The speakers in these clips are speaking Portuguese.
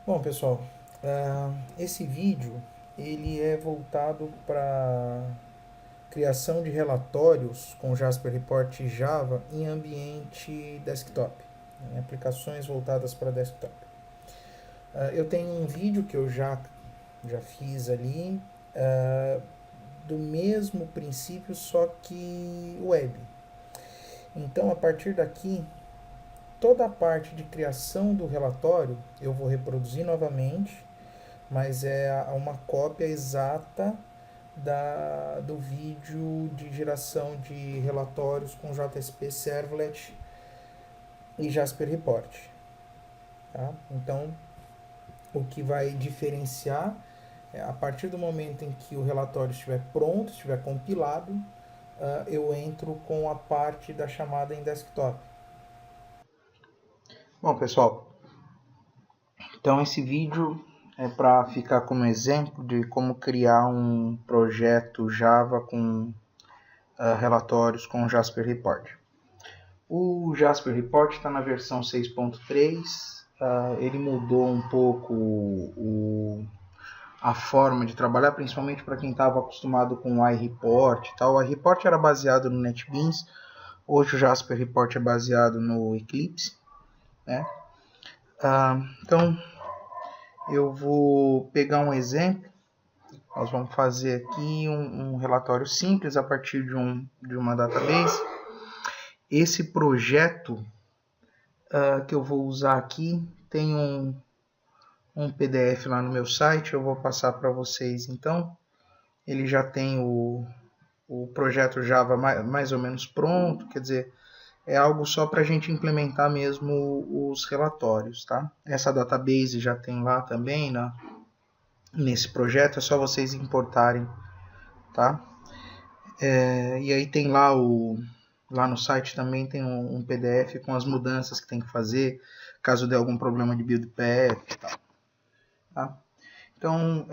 Bom, pessoal, esse vídeo ele é voltado para criação de relatórios com Jasper Report e Java em ambiente desktop, em aplicações voltadas para desktop. Eu tenho um vídeo que eu já fiz ali do mesmo princípio, só que web. Então, a partir daqui, toda a parte de criação do relatório eu vou reproduzir novamente, mas é uma cópia exata do vídeo de geração de relatórios com JSP Servlet e Jasper Report. Tá? Então, o que vai diferenciar é a partir do momento em que o relatório estiver pronto, estiver compilado, eu entro com a parte da chamada em desktop. Bom, pessoal, então esse vídeo é para ficar como exemplo de como criar um projeto Java com relatórios com Jasper Report. O Jasper Report está na versão 6.3, ele mudou um pouco a forma de trabalhar, principalmente para quem estava acostumado com o iReport e tal. O iReport era baseado no NetBeans, hoje o Jasper Report é baseado no Eclipse, né? Então eu vou pegar um exemplo. Nós vamos fazer aqui um relatório simples a partir de uma database. Esse projeto que eu vou usar aqui tem um PDF lá no meu site, eu vou passar para vocês então. Ele já tem o projeto Java mais ou menos pronto, quer dizer, é algo só para a gente implementar mesmo os relatórios, tá? Essa database já tem lá também nesse projeto, é só vocês importarem, tá? E aí tem lá no site também tem um PDF com as mudanças que tem que fazer, caso dê algum problema de build path e tal. Tá? Então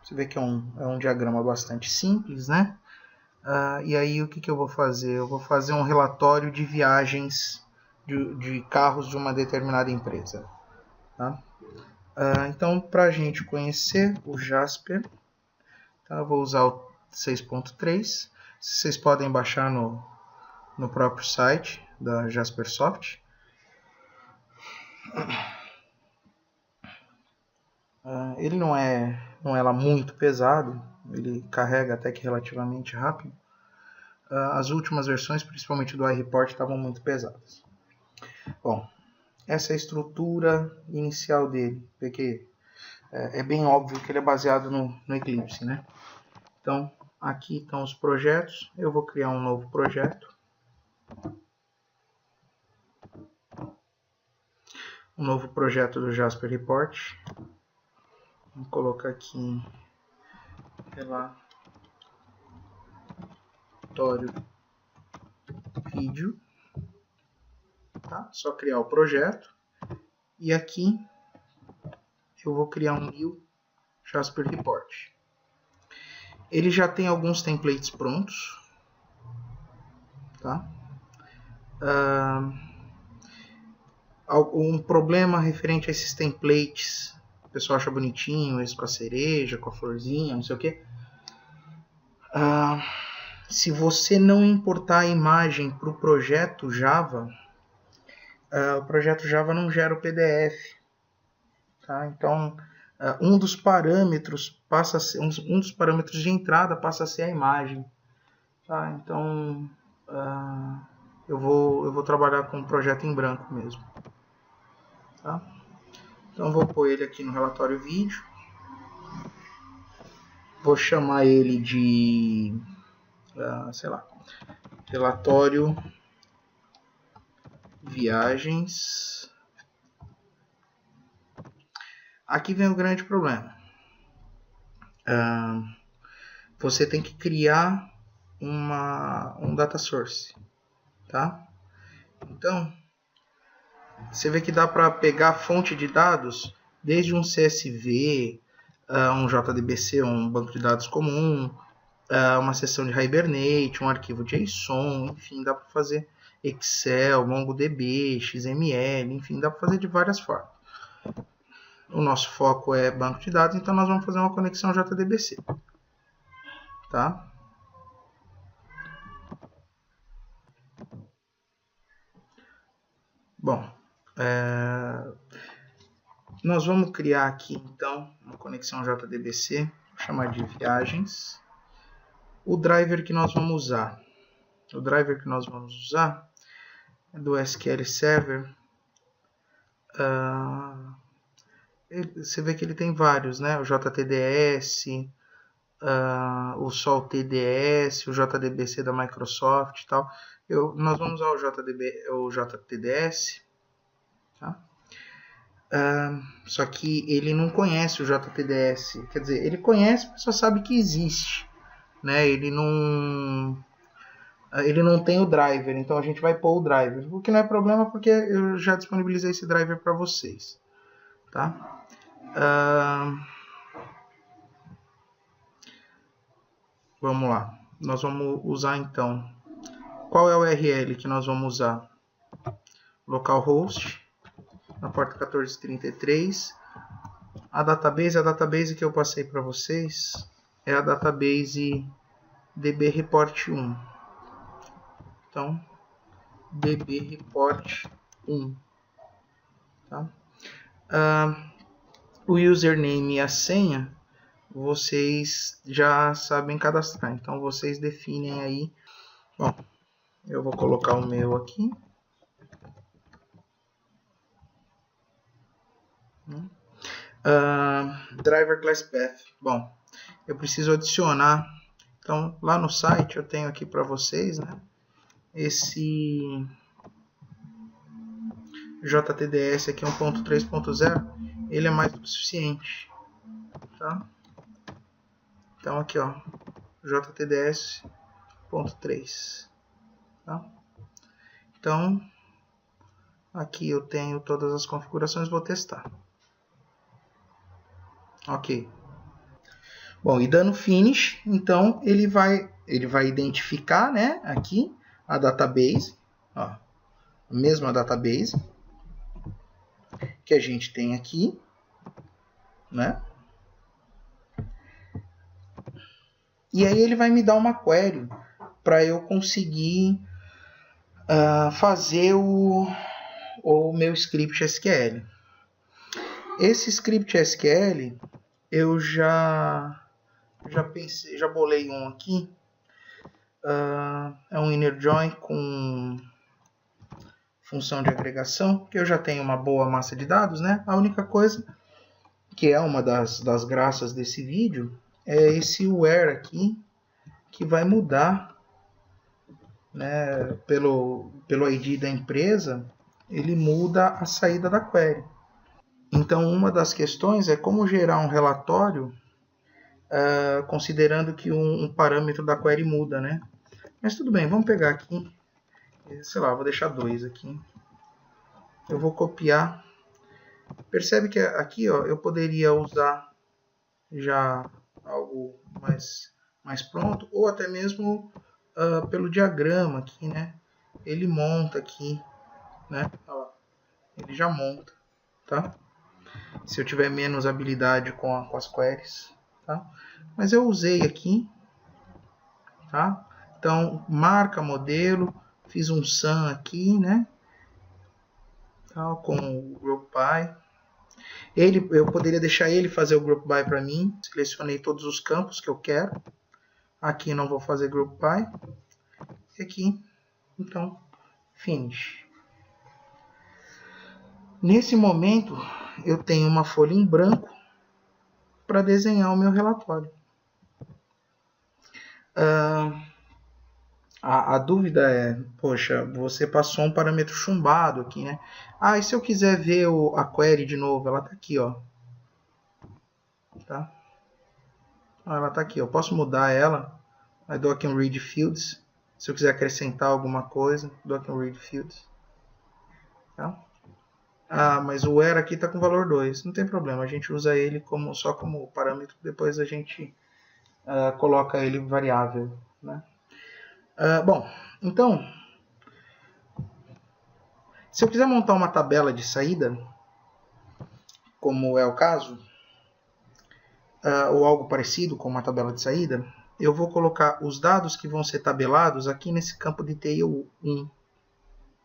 você vê que é um diagrama bastante simples, né? E aí o que eu vou fazer? Eu vou fazer um relatório de viagens de carros de uma determinada empresa. Tá? Então, para a gente conhecer o Jasper, tá? Eu vou usar o 6.3. Vocês podem baixar no próprio site da Jaspersoft. Ele não é lá muito pesado, ele carrega até que relativamente rápido. As últimas versões, principalmente do iReport, estavam muito pesadas. Bom, essa é a estrutura inicial dele, porque é bem óbvio que ele é baseado no Eclipse, né? Então, aqui estão os projetos, eu vou criar um novo projeto. Um novo projeto do Jasper Report. Vou colocar aqui relatório vídeo. Tá? Só criar o projeto. E aqui eu vou criar um new Jasper Report. Ele já tem alguns templates prontos. Tá? Um problema referente a esses templates, o pessoal acha bonitinho, esse com a cereja, com a florzinha, não sei o que. Se você não importar a imagem para o projeto Java, o projeto Java não gera o PDF. Tá? Então, um dos parâmetros passa a ser, um dos parâmetros de entrada passa a ser a imagem. Tá? Então, eu vou trabalhar com um projeto em branco mesmo. Tá? Então, vou pôr ele aqui no relatório vídeo. Vou chamar ele de, sei lá, relatório viagens. Aqui vem o grande problema. Você tem que criar um data source, tá? Então, você vê que dá para pegar a fonte de dados desde um CSV, um JDBC, um banco de dados comum, uma seção de Hibernate, um arquivo JSON, enfim, dá para fazer Excel, MongoDB, XML, enfim, dá para fazer de várias formas. o nosso foco é banco de dados, então nós vamos fazer uma conexão JDBC. Tá? Bom, nós vamos criar aqui então uma conexão JDBC, vou chamar de viagens. O driver que nós vamos usar, é do SQL Server. Você vê que ele tem vários, né? O JTDS, o Sol TDS, o JDBC da Microsoft e tal. Nós vamos usar o JTDS, tá? Só que ele não conhece o JTDS, quer dizer, ele conhece, mas só sabe que existe, né? Ele não tem o driver, então a gente vai pôr o driver, o que não é problema porque eu já disponibilizei esse driver para vocês, tá? Vamos lá, nós vamos usar então, qual é o URL que nós vamos usar? Localhost, na porta 1433, a database que eu passei para vocês é a database DB Report 1, então DB Report 1, tá? O username e a senha vocês já sabem cadastrar, então vocês definem aí. Bom, eu vou colocar o meu aqui. Driver Class Path. Bom, eu preciso adicionar. Então, lá no site eu tenho aqui para vocês, né? Esse JTDS aqui 1.3.0, ele é mais do que suficiente, tá? Então aqui, ó, JTDS.3, tá? Então aqui eu tenho todas as configurações, vou testar. Ok. Bom, e dando finish, então ele vai identificar, né, aqui a database, ó, a mesma database que a gente tem aqui, né? E aí ele vai me dar uma query para eu conseguir fazer o meu script SQL. Esse script SQL eu já pensei, já bolei um aqui. É um inner join com função de agregação, que eu já tenho uma boa massa de dados, né? A única coisa que é uma das graças desse vídeo é esse where aqui, que vai mudar, né, pelo ID da empresa, ele muda a saída da query. Então, uma das questões é como gerar um relatório considerando que um parâmetro da query muda, né? Mas tudo bem, vamos pegar aqui, sei lá, vou deixar 2 aqui. Eu vou copiar. Percebe que aqui, ó, eu poderia usar já algo mais pronto, ou até mesmo pelo diagrama aqui, né? Ele monta aqui, né? Ele já monta, tá? Se eu tiver menos habilidade com as queries, tá? Mas eu usei aqui, tá? Então, marca modelo, fiz um sum aqui, né? Tá? Com o group by. Eu poderia deixar ele fazer o group by para mim. Selecionei todos os campos que eu quero. Aqui não vou fazer group by. E aqui, então, finish. Nesse momento, eu tenho uma folha em branco para desenhar o meu relatório. A dúvida é, poxa, você passou um parâmetro chumbado aqui, né? E se eu quiser ver a query de novo, ela está aqui, ó. Tá? Ela está aqui, eu posso mudar ela. Aí dou aqui um read fields. Se eu quiser acrescentar alguma coisa, dou aqui um read fields. Tá? Mas o where aqui está com valor 2. Não tem problema, a gente usa ele só como parâmetro. Depois a gente coloca ele variável, né? Bom, então, se eu quiser montar uma tabela de saída, como é o caso, ou algo parecido com uma tabela de saída, eu vou colocar os dados que vão ser tabelados aqui nesse campo detail 1.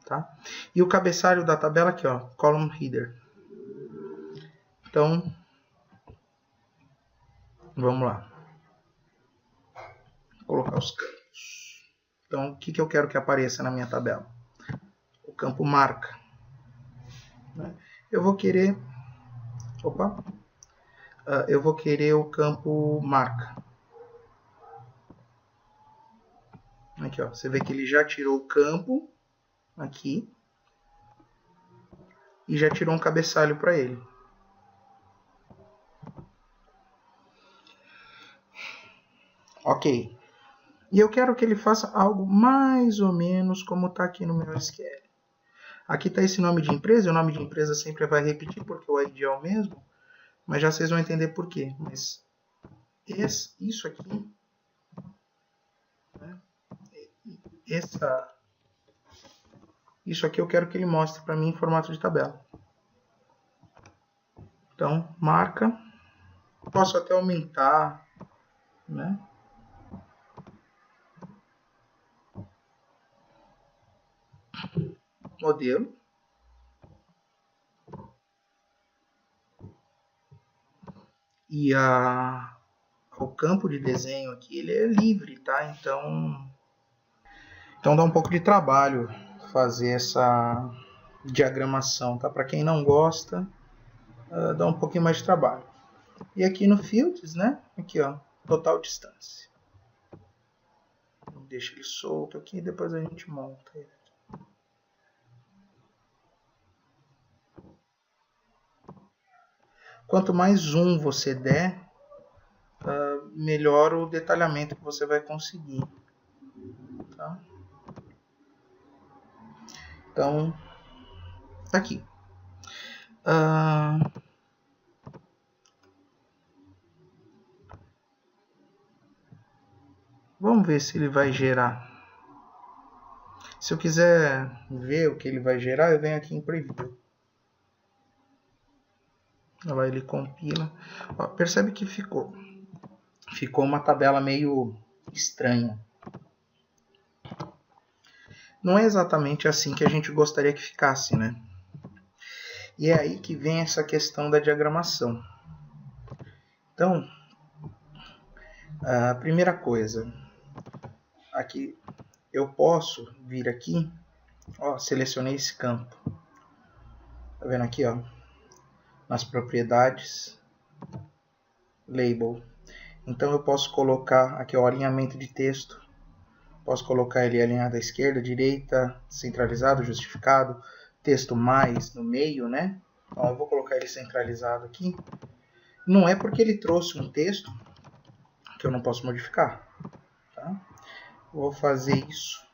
Tá? E o cabeçalho da tabela aqui, ó, column header. Então, vamos lá. Vou colocar os campos. Então, o que eu quero que apareça na minha tabela? O campo marca. Eu vou querer... eu vou querer o campo marca. Aqui, ó, você vê que ele já tirou o campo aqui e já tirou um cabeçalho para ele. Ok. E eu quero que ele faça algo mais ou menos como está aqui no meu SQL. Aqui está esse nome de empresa, e o nome de empresa sempre vai repetir porque o ID é o mesmo, mas já vocês vão entender por quê. Mas isso aqui, né? Isso aqui eu quero que ele mostre para mim em formato de tabela. Então, marca. Posso até aumentar, né? Modelo. E o campo de desenho aqui, ele é livre, tá? Então dá um pouco de trabalho fazer essa diagramação, tá? Para quem não gosta, dá um pouquinho mais de trabalho. E aqui no Fields, né? Aqui, ó, total distância. Deixa ele solto aqui e depois a gente monta ele. Quanto mais zoom você der, melhor o detalhamento que você vai conseguir. Tá? Então, tá aqui. Vamos ver se ele vai gerar. Se eu quiser ver o que ele vai gerar, eu venho aqui em Preview. Olha lá, ele compila. Ó, percebe que ficou uma tabela meio estranha. Não é exatamente assim que a gente gostaria que ficasse, né? E é aí que vem essa questão da diagramação. Então, a primeira coisa, aqui eu posso vir aqui, ó, selecionei esse campo. Tá vendo aqui, ó? Nas propriedades, label. Então eu posso colocar aqui o alinhamento de texto. Posso colocar ele alinhado à esquerda, direita, centralizado, justificado, texto mais no meio, né? Então eu vou colocar ele centralizado aqui. Não é porque ele trouxe um texto que eu não posso modificar, tá? Vou fazer isso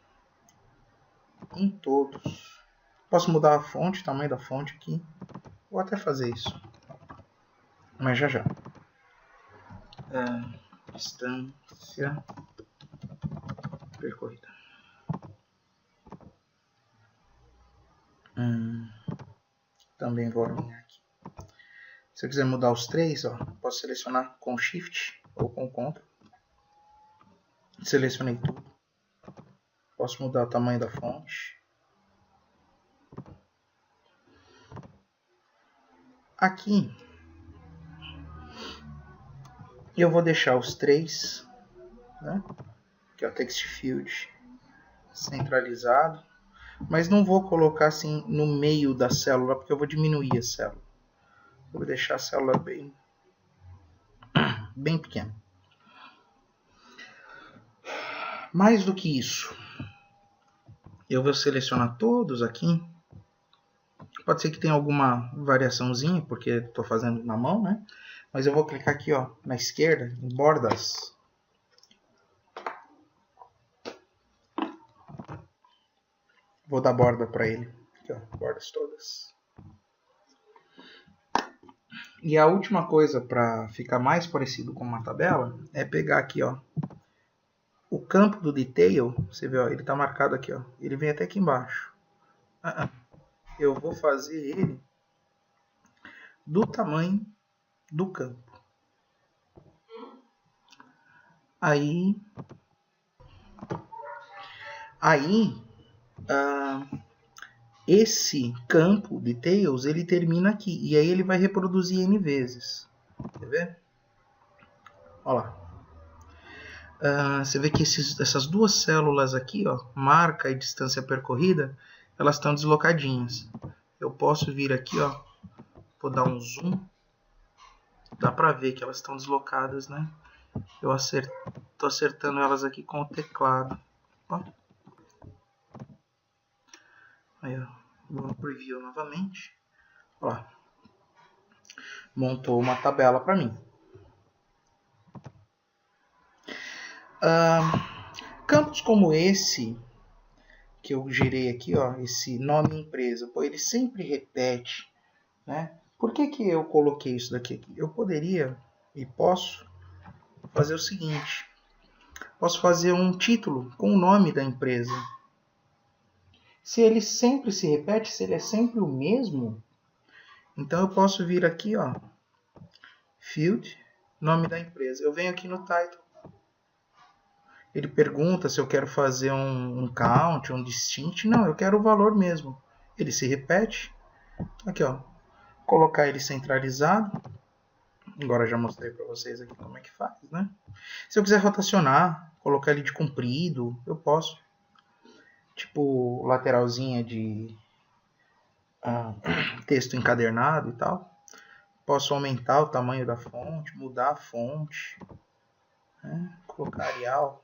em todos. Posso mudar a fonte, o tamanho da fonte aqui. Vou até fazer isso, mas já. Distância percorrida. Também vou alinhar aqui. Se eu quiser mudar os três, ó, posso selecionar com Shift ou com Ctrl. Selecionei tudo. Posso mudar o tamanho da fonte. Aqui eu vou deixar os três, né? Aqui é o text field centralizado, mas não vou colocar assim no meio da célula, porque eu vou diminuir a célula. Eu vou deixar a célula bem pequena. Mais do que isso, eu vou selecionar todos aqui. Pode ser que tenha alguma variaçãozinha, porque estou fazendo na mão, né? Mas eu vou clicar aqui, ó, na esquerda, em bordas. Vou dar borda para ele. Aqui, ó, bordas todas. E a última coisa para ficar mais parecido com uma tabela é pegar aqui, ó, o campo do detail. Você vê, ó, ele está marcado aqui, ó. Ele vem até aqui embaixo. Eu vou fazer ele do tamanho do campo. Aí esse campo details ele termina aqui e aí ele vai reproduzir n vezes. Quer ver? Olha lá. Você vê que essas duas células aqui, ó, marca e distância percorrida, elas estão deslocadinhas. Eu posso vir aqui, ó, vou dar um zoom, dá para ver que elas estão deslocadas, né? Eu estou acertando elas aqui com o teclado. Ó. Aí, ó, vou no preview novamente. Ó, montou uma tabela para mim. Campos como esse que eu gerei aqui, ó, esse nome empresa, pô, ele sempre repete, né? Por que que eu coloquei isso daqui? Eu poderia e posso fazer o seguinte: posso fazer um título com o nome da empresa. Se ele sempre se repete, se ele é sempre o mesmo, então eu posso vir aqui, ó, field, nome da empresa. Eu venho aqui no title. Ele pergunta se eu quero fazer um count, um distinct. Não, eu quero o valor mesmo. Ele se repete. Aqui, ó. Colocar ele centralizado. Agora já mostrei para vocês aqui como é que faz, né? Se eu quiser rotacionar, colocar ele de comprido, eu posso. Tipo lateralzinha de texto encadernado e tal. Posso aumentar o tamanho da fonte, mudar a fonte, né? Colocar Arial.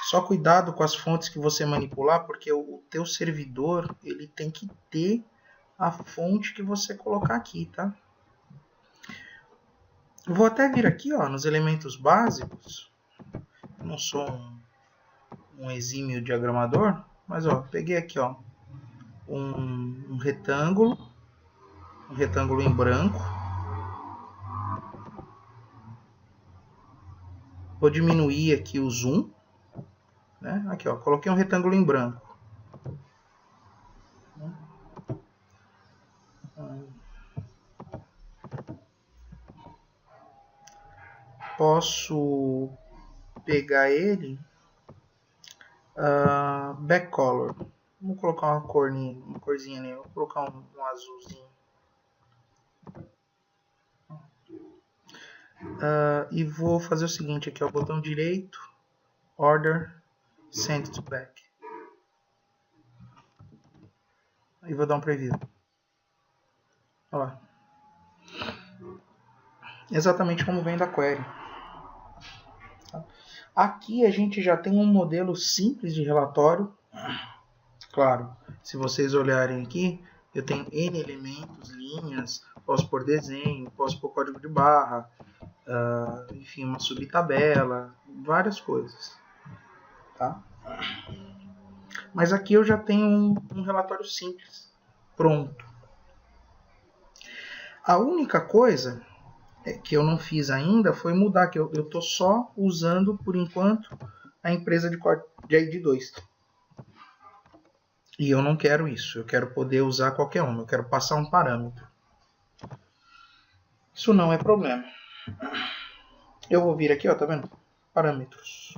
Só cuidado com as fontes que você manipular, porque o teu servidor ele tem que ter a fonte que você colocar aqui, tá? Eu vou até vir aqui, ó, nos elementos básicos. Eu não sou um exímio diagramador, mas ó, peguei aqui, ó, um retângulo em branco. Vou diminuir aqui o zoom, né? Aqui, ó, coloquei um retângulo em branco. Posso pegar ele back color. Vamos colocar uma corzinha nele. Vou colocar um azulzinho. E vou fazer o seguinte aqui, ó, botão direito, order, send to back. E vou dar um preview. Olha lá. Exatamente como vem da query. Aqui a gente já tem um modelo simples de relatório. Claro, se vocês olharem aqui, eu tenho N elementos, linhas, posso pôr desenho, posso pôr código de barra, enfim, uma subtabela, várias coisas. Tá? Mas aqui eu já tenho um relatório simples, pronto. A única coisa que eu não fiz ainda foi mudar, que eu estou só usando, por enquanto, a empresa de ID2. E eu não quero isso, eu quero poder usar qualquer uma, eu quero passar um parâmetro. Isso não é problema. Eu vou vir aqui, ó, tá vendo? Parâmetros.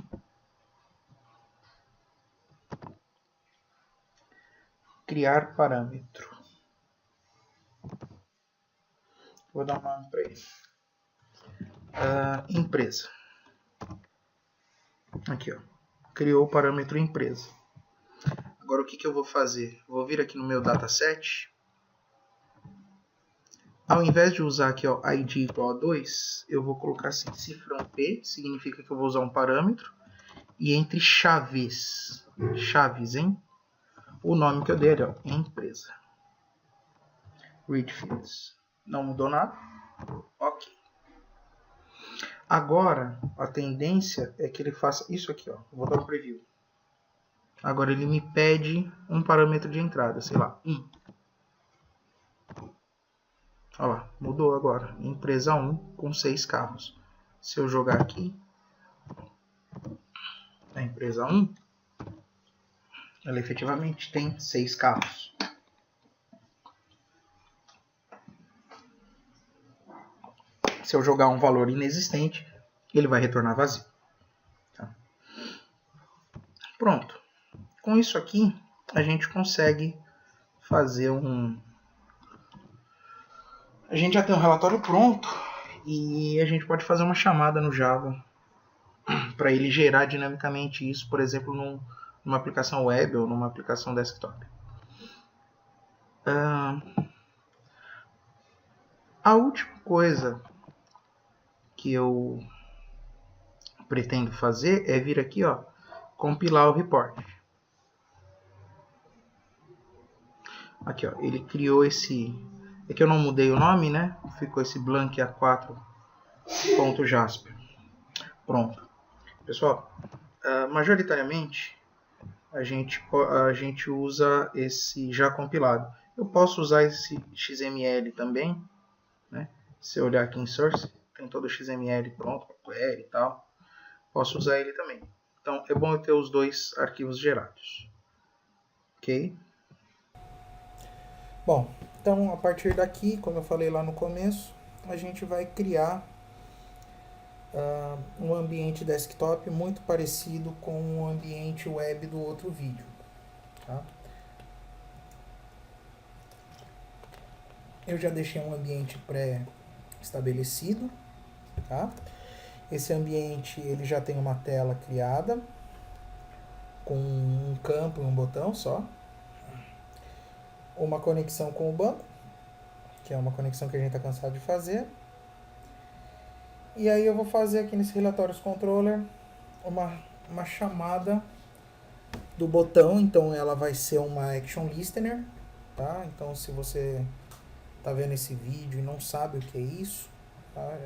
Criar parâmetro. Vou dar um nome para ele. Empresa. Aqui, ó. Criou o parâmetro empresa. Agora o que eu vou fazer? Vou vir aqui no meu dataset. Ao invés de usar aqui, ó, id igual a 2, eu vou colocar assim, cifrão P, significa que eu vou usar um parâmetro. E entre chaves, hein? O nome que eu dei ali, ó, empresa. Read fields. Não mudou nada? Ok. Agora, a tendência é que ele faça isso aqui, ó. Vou dar um preview. Agora ele me pede um parâmetro de entrada, sei lá, 1. Olha lá, mudou agora. Empresa 1 com 6 carros. Se eu jogar aqui, a empresa 1, ela efetivamente tem 6 carros. Se eu jogar um valor inexistente, ele vai retornar vazio. Tá? Pronto. Com isso aqui, a gente consegue fazer A gente já tem um relatório pronto e a gente pode fazer uma chamada no Java para ele gerar dinamicamente isso, por exemplo, numa aplicação web ou numa aplicação desktop. A última coisa que eu pretendo fazer é vir aqui, ó, compilar o report. Aqui, ó, ele criou esse... É que eu não mudei o nome, né? Ficou esse blank a4.jasper. Pronto. Pessoal, majoritariamente a gente usa esse já compilado. Eu posso usar esse XML também, né? Se eu olhar aqui em Source, tem todo o XML pronto, query e tal. Posso usar ele também. Então, é bom eu ter os dois arquivos gerados. Ok? Bom, então a partir daqui, como eu falei lá no começo, a gente vai criar um ambiente desktop muito parecido com o ambiente web do outro vídeo. Tá? Eu já deixei um ambiente pré-estabelecido. Tá? Esse ambiente ele já tem uma tela criada com um campo e um botão só. Uma conexão com o banco, que é uma conexão que a gente está cansado de fazer. E aí eu vou fazer aqui nesse relatórios controller uma chamada do botão, então ela vai ser uma action listener, tá? Então se você está vendo esse vídeo e não sabe o que é isso, tá?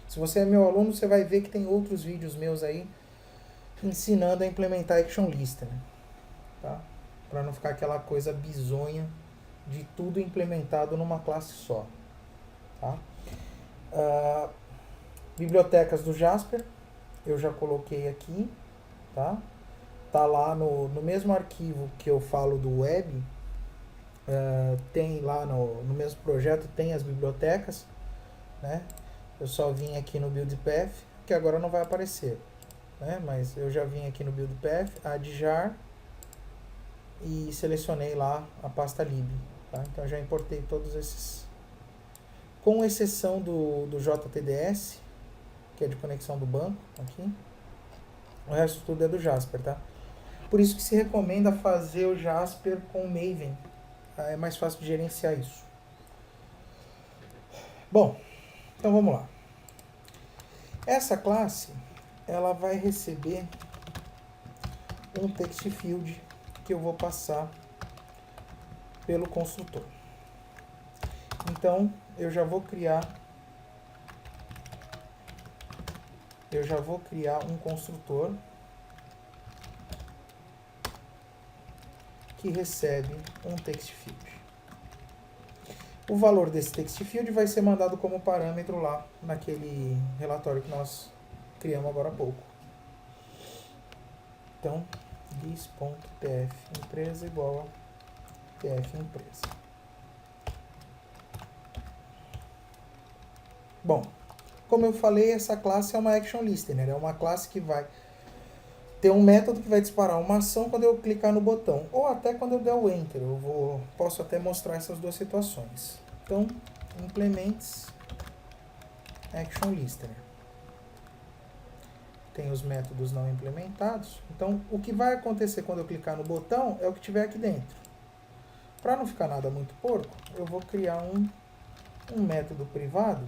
Se você é meu aluno, você vai ver que tem outros vídeos meus aí ensinando a implementar action listener, tá? Para não ficar aquela coisa bizonha de tudo implementado numa classe só, tá? Bibliotecas do Jasper, eu já coloquei aqui, tá? Tá lá no mesmo arquivo que eu falo do web, tem lá no mesmo projeto, tem as bibliotecas, né? Eu só vim aqui no build path, que agora não vai aparecer, né? Mas eu já vim aqui no build path, add jar, e selecionei lá a pasta lib, tá? Então eu já importei todos esses, com exceção do JTDS, que é de conexão do banco, aqui. O resto tudo é do Jasper, tá? Por isso que se recomenda fazer o Jasper com Maven. É mais fácil de gerenciar isso. Bom, então vamos lá. Essa classe, ela vai receber um text field que eu vou passar pelo construtor. Então, eu já vou criar um construtor que recebe um text field. O valor desse text field vai ser mandado como parâmetro lá naquele relatório que nós criamos agora há pouco. Então, this.tf_empresa igual a tf_empresa. Bom, como eu falei, essa classe é uma action listener, é uma classe que vai ter um método que vai disparar uma ação quando eu clicar no botão, ou até quando eu der o enter. Posso até mostrar essas duas situações. Então, implements action listener. Tem os métodos não implementados. Então, o que vai acontecer quando eu clicar no botão é o que tiver aqui dentro. Para não ficar nada muito porco, eu vou criar um método privado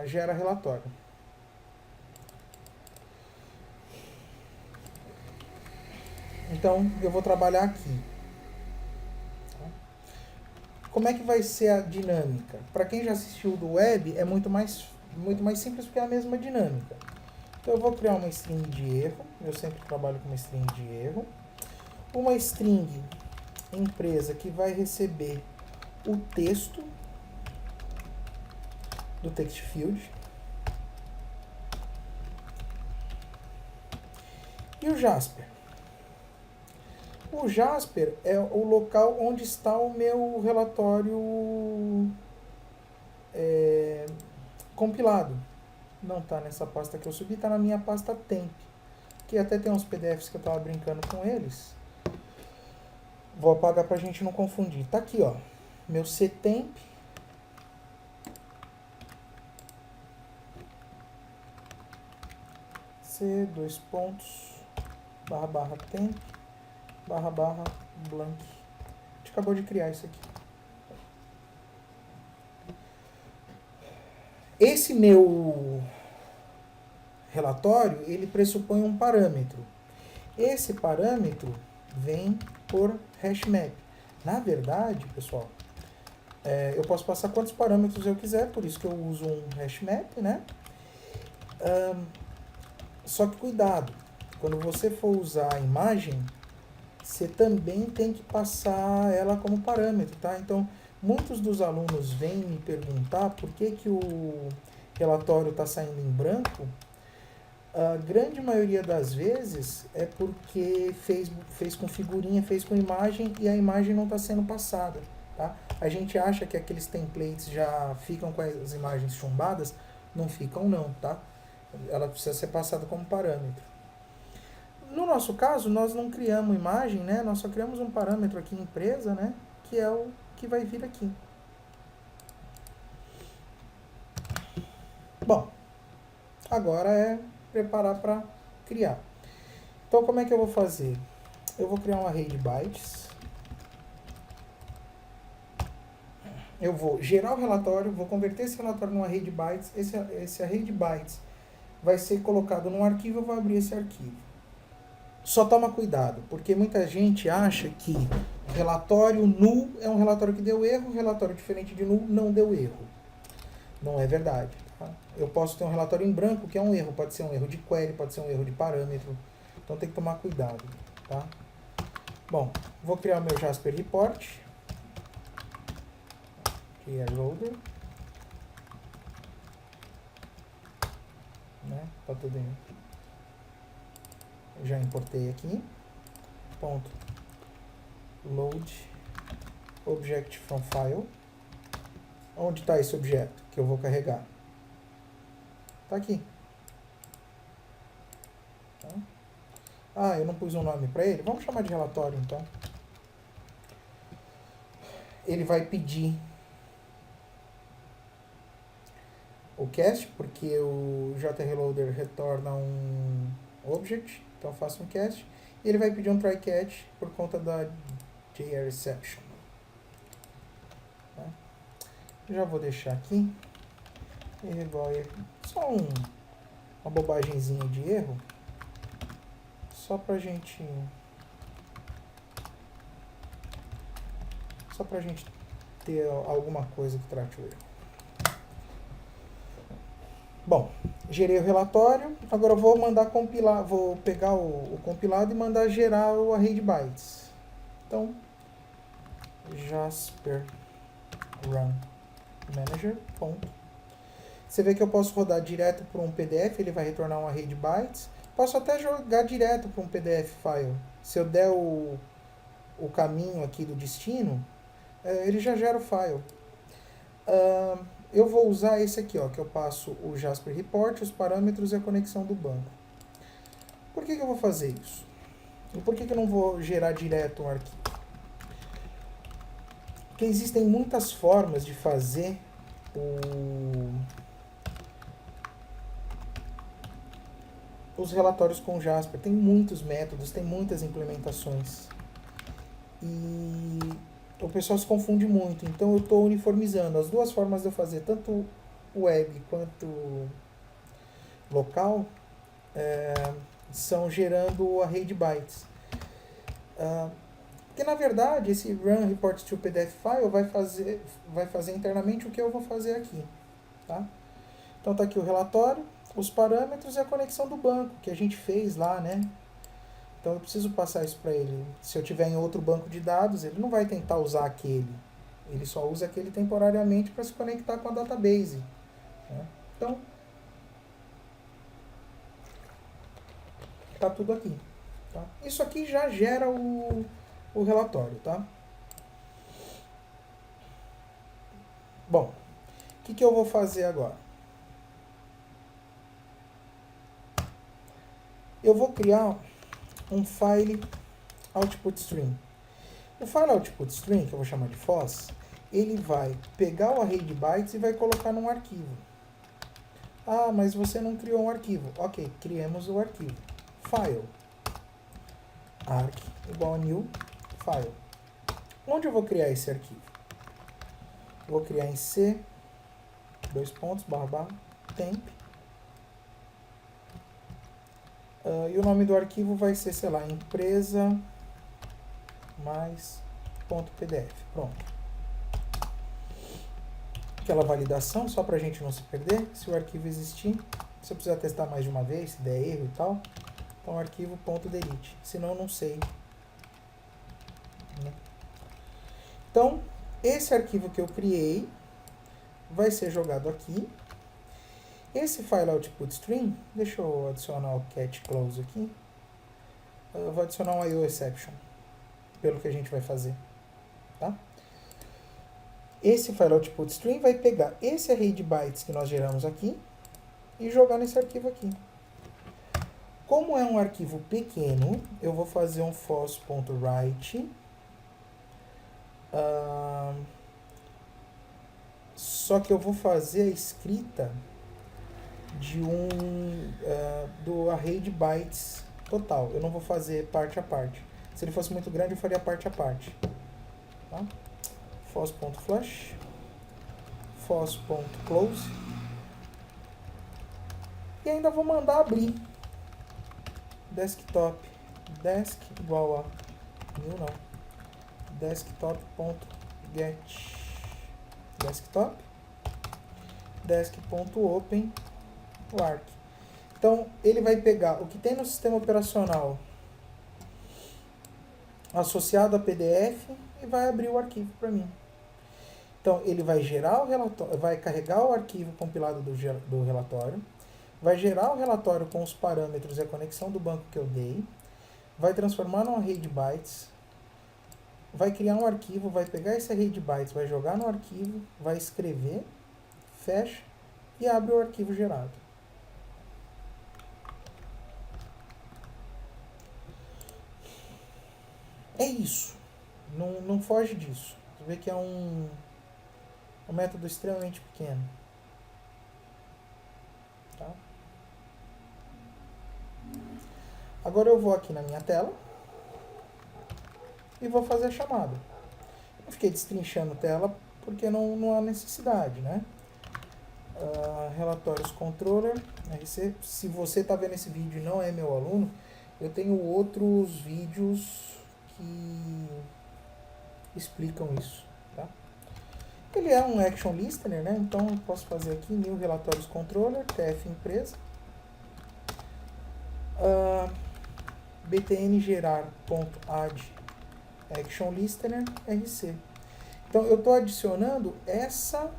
gera relatório. Então, eu vou trabalhar aqui. Como é que vai ser a dinâmica? Para quem já assistiu do web, é muito mais simples porque é a mesma dinâmica. Então, eu vou criar uma string de erro. Eu sempre trabalho com uma string de erro. Uma string empresa que vai receber o texto do text field. E o Jasper. O Jasper é o local onde está o meu relatório compilado. Não está nessa pasta que eu subi, está na minha pasta temp. Que até tem uns PDFs que eu estava brincando com eles. Vou apagar para a gente não confundir. Tá aqui, ó. Meu ctemp. C, dois pontos, barra, barra, temp, barra, barra, blank. A gente acabou de criar isso aqui. Esse meu relatório, ele pressupõe um parâmetro. Esse parâmetro vem por hashmap. Na verdade, pessoal, eu posso passar quantos parâmetros eu quiser, por isso que eu uso um hashmap, né? Só que cuidado, quando você for usar a imagem, você também tem que passar ela como parâmetro, tá? Então, muitos dos alunos vêm me perguntar por que o relatório está saindo em branco. A grande maioria das vezes é porque fez com figurinha, fez com imagem e a imagem não está sendo passada, tá? A gente acha que aqueles templates já ficam com as imagens chumbadas, não ficam não, tá? Ela precisa ser passada como parâmetro. No nosso caso, nós não criamos imagem, né? Nós só criamos um parâmetro aqui, empresa, né? Que é o que vai vir aqui. Bom, agora é preparar para criar. Então, como é que eu vou fazer? Eu vou criar um array de bytes. Eu vou gerar o relatório, vou converter esse relatório num array de bytes. Esse array de bytes vai ser colocado num arquivo, eu vou abrir esse arquivo. Só toma cuidado, porque muita gente acha que relatório null é um relatório que deu erro, relatório diferente de null não deu erro. Não é verdade. Tá? Eu posso ter um relatório em branco que é um erro, pode ser um erro de query, pode ser um erro de parâmetro. Então tem que tomar cuidado. Tá? Bom, vou criar o meu Jasper Report. Que é loader. Né? Tá tudo em... Já importei aqui. Ponto. Load object from file. Onde está esse objeto que eu vou carregar? Está aqui. Tá? Ah, eu não pus um nome para ele. Vamos chamar de relatório, então. Ele vai pedir o cast, porque o JReloader retorna um object. Então eu faço um cast. E ele vai pedir um try catch por conta da JREception. Tá? Já vou deixar aqui. Só uma bobagemzinha de erro. Só pra gente ter alguma coisa que trate o erro. Bom, gerei o relatório, agora eu vou mandar compilar, vou pegar o compilado e mandar gerar o array de bytes. Então, Jasper Run Manager. Ponto. Você vê que eu posso rodar direto para um PDF, ele vai retornar um array de bytes. Posso até jogar direto para um PDF file. Se eu der o caminho aqui do destino, ele já gera o file. Eu vou usar esse aqui, ó, que eu passo o Jasper Report, os parâmetros e a conexão do banco. Por que eu vou fazer isso? E por que eu não vou gerar direto um arquivo? Porque existem muitas formas de fazer os relatórios com Jasper. Tem muitos métodos, tem muitas implementações. E o pessoal se confunde muito, então eu estou uniformizando. As duas formas de eu fazer, tanto web quanto local, são gerando o array de bytes. Porque na verdade esse run report to PDF file vai fazer internamente o que eu vou fazer aqui. Tá? Então está aqui o relatório, os parâmetros e a conexão do banco que a gente fez lá, né? Então eu preciso passar isso para ele. Se eu tiver em outro banco de dados, ele não vai tentar usar aquele. Ele só usa aquele temporariamente para se conectar com a database. Né? Então, está tudo aqui. Tá? Isso aqui já gera o relatório, tá? Bom, o que eu vou fazer agora? Eu vou criar um file output string. O file output string, que eu vou chamar de FOSS, ele vai pegar o array de bytes e vai colocar num arquivo. Ah, mas você não criou um arquivo. Ok, criemos o arquivo. File. Arc igual a new file. Onde eu vou criar esse arquivo? Vou criar em C, // temp. E o nome do arquivo vai ser, sei lá, empresa mais .pdf. Pronto. Aquela validação, só para a gente não se perder, se o arquivo existir, se eu precisar testar mais de uma vez, se der erro e tal, então arquivo .delete, senão eu não sei. Então, esse arquivo que eu criei vai ser jogado aqui. Esse file output string, deixa eu adicionar o cat close aqui. Eu vou adicionar um IO exception, pelo que a gente vai fazer, tá? Esse file output string vai pegar esse array de bytes que nós geramos aqui e jogar nesse arquivo aqui. Como é um arquivo pequeno, eu vou fazer um FOSS.write. Só que eu vou fazer a escrita de do array de bytes total. Eu não vou fazer parte a parte. Se ele fosse muito grande, eu faria parte a parte. Tá? FOSS.flush, FOSS.close. E ainda vou mandar abrir. Desktop. Desk igual a new não. Desktop.get. Desktop. Desk.open o arc. Então, ele vai pegar o que tem no sistema operacional associado a PDF e vai abrir o arquivo para mim. Então, ele vai gerar o relatório, vai carregar o arquivo compilado do relatório, vai gerar o relatório com os parâmetros e a conexão do banco que eu dei, vai transformar num array de bytes, vai criar um arquivo, vai pegar esse array de bytes, vai jogar no arquivo, vai escrever, fecha e abre o arquivo gerado. É isso. Não foge disso. Você vê que é um método extremamente pequeno. Tá? Agora eu vou aqui na minha tela e vou fazer a chamada. Eu fiquei destrinchando tela porque não há necessidade, né? Relatórios controller, RC. Se você está vendo esse vídeo e não é meu aluno, eu tenho outros vídeos que explicam isso, tá? Ele é um action listener, né? Então eu posso fazer aqui new relatórios controller, tf empresa, btn gerar.add action listener rc. Então eu estou adicionando essa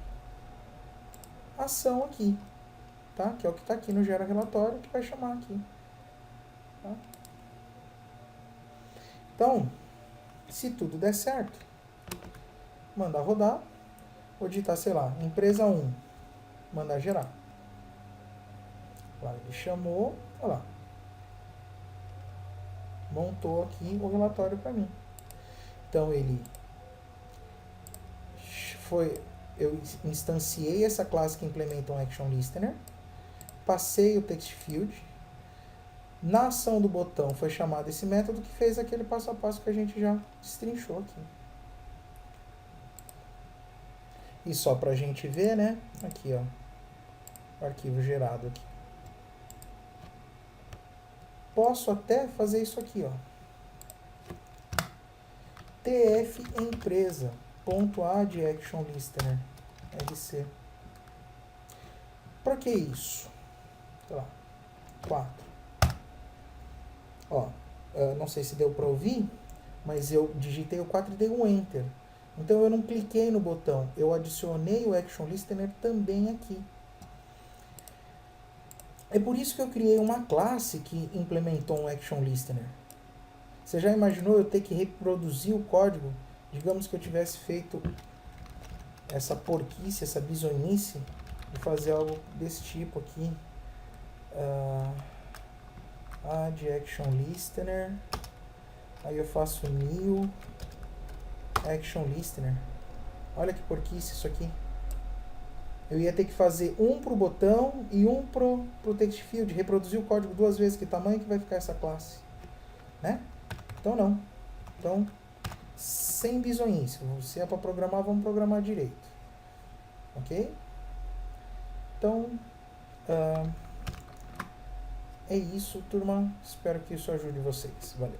ação aqui, tá? Que é o que está aqui no gera relatório, que vai chamar aqui. Tá? Então, se tudo der certo, mandar rodar, vou digitar, sei lá, empresa 1, mandar gerar. Lá, ele chamou, olha lá, montou aqui o relatório para mim. Então, eu instanciei essa classe que implementa um action listener, passei o text field, na ação do botão foi chamado esse método que fez aquele passo a passo que a gente já destrinchou aqui. E só para a gente ver, né? Aqui, ó, o arquivo gerado aqui. Posso até fazer isso aqui, ó. tf empresa.add action listener rc. Para que isso? Sei lá, 4. Ó, não sei se deu para ouvir, mas eu digitei o 4 e dei um Enter. Então eu não cliquei no botão, eu adicionei o Action Listener também aqui. É por isso que eu criei uma classe que implementou um Action Listener. Você já imaginou eu ter que reproduzir o código? Digamos que eu tivesse feito essa porquice, essa bizonhice de fazer algo desse tipo aqui. Add action listener. Aí eu faço new action listener. Olha que porquice isso aqui. Eu ia ter que fazer um pro botão e um pro text field, reproduzir o código duas vezes. Que tamanho que vai ficar essa classe? Né? Então não. Então, sem bizonhice. Se é para programar, vamos programar direito. Ok? Então, é isso, turma. Espero que isso ajude vocês. Valeu.